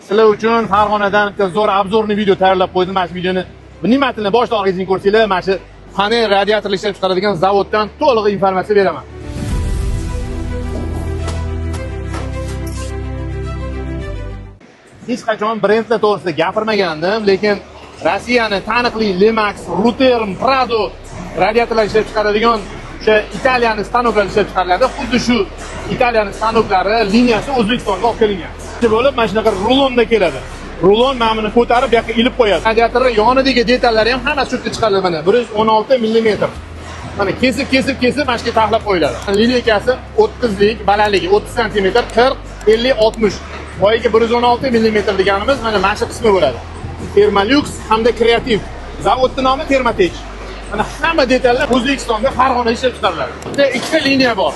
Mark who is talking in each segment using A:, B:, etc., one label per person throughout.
A: Sizlar uchun Farg'onadan bitta zo'r obzorni video tayyorlab qo'ydim. Mana shu videoni nimatini boshdan oxirigacha ko'rsanglar, mana shu panel radiator ishlab chiqaradigan zavoddan to'liq informatsiya beraman. Hech qachon brendlar to'g'risida gapirmagandim, lekin Rossiyani taniqli Lemax, Ruterm, Prado radiatorlar ishlab chiqaradigan o'sha Italiyaning stanoklar ishlab chiqariladi. Xuddi shu Italiyaning stanoklari liniyasi O'zbekistonga olib kelingan. Bo'lib mana shunaqa rulonda keladi. Rulon mana buni ko'tarib bu yoqqa ilib qo'yadi. Radiatorning yonidagi detallari ham hammasi shu yerga chiqariladi. Mana 116 mm. Mana kesib mana shuga taxlab qo'yiladi. Lineykasi 30 lik, balandligi 30 cm, 40, 50, 60. Boyiga 116 mm deganimiz mana shu qismi bo'ladi. Thermalux hamda Creative. Zavodning nomi Thermatech. Mana hamma detallar O'zbekistonda Farg'onada ishlab chiqariladi. Bitta ikkita liniya bor.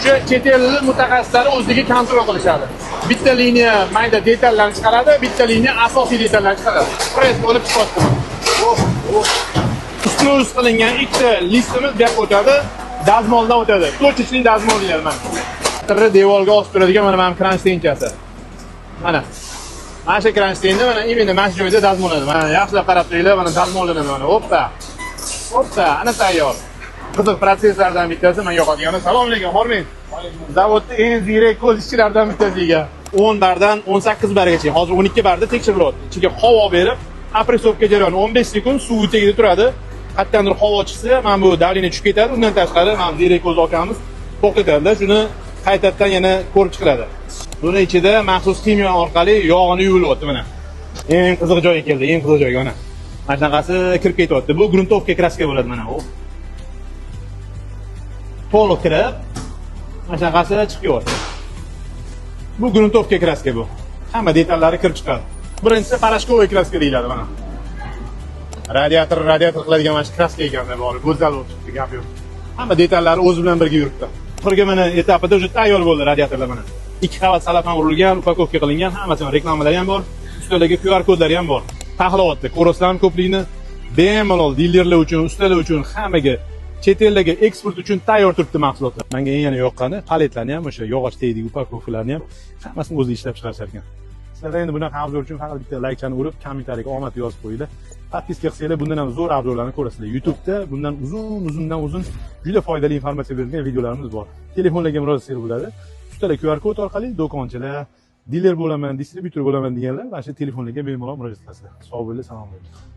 A: Shu chet ellik mutaxassislar o'ziga kontrol qilishadi. Bitta liniya mayda detallarni chiqaradi, bitta liniya asosiy detallarni chiqaradi. Press bo'lib chiqadi. Ustma-ust qilingan ikkita listimiz bu yoqqa o'tadi, dazmoldan o'tadi. To'chichning dazmol deyiladi mana. Tirni devorga osib turadigan mana bu kransteynchasi. Mana shu kransteynda mana imенно mana shu joyda dazmolladi. Mana yaxshilab qarab turinglar, mana dazmollanadi mana. Hoppa. Ana tayyor. Qiziq protsesslardan bittasi men yoqadigani. Salom alaykum, hormang. Zavodning eng ziyrak ko'z ishchilaridan bittasiga 10 bardan 18 bargacha, hozir 12 barda tekshirilyapti. Ichiga havo berib, apressovka jarayoni 15 sekund suv tagida turadi. Qatdandir havo chiqsa, mana bu davleniya tushib ketadi. Undan tashqari mana ziyrak ko'z okamiz to'xtatadi. Shuni qaytadan yana ko'rib chiqiladi. Buni ichida maxsus kimyo orqali yog'ini yuvilyapti mana. Eng qiziq joyga keldi, eng qiziq joyga mana. Mana shunaqasi kirib ketyapti. Bu gruntovka kraska bo'ladi mana bu. To'liq kirib, mana shunaqasi chiqib ketyapti. Bu gruntovka kraska bu. Hamma detallari kirib chiqadi. Birinchisi parashkovoy kraska deyiladi mana. Radiator qiladigan mana shu kraska ekanda bor. Go'zal o'tibdi, gap yo'q. Hamma detallari o'zi bilan birga yuribdi. Oxirgi mana etapida уже tayyor bo'ldi radiatorlar mana. 2 qavat salafan urilgan, upakovka qilingan, hammasi reklamalar ham bor. Ustidagi QR kodlari ham bor. Taxliyotli Koroslan ko'pligini bemalol dilerlar uchun, ustalar uchun, hammaga chet eldagi eksport uchun tayyor turibdi mahsulotlar. Menga eng yoqqani paletlarni ham, o'sha yog'och tegdik upakovkalarni ham hammasini o'zi ishlab chiqarishar ekan. Sizlar endi bunaqa obzor uchun faqat bitta laykchani urib, kommentariyaga omad yozib qo'yinglar. Podpiska qilsanglar bundan ham zo'r obzorlarni ko'rasizlar. YouTube'da bundan uzun juda foydali informatsiya berilgan videolarimiz bor. Telefonlarga murojaat qilib bo'ladi. Ustalar QR kod orqali do'konchilar, diler bo'laman, distributor bo'laman deganlar mana shu telefonlarga bemalol murojaat qilasizlar. Sog' bo'linglar, salom bo'linglar.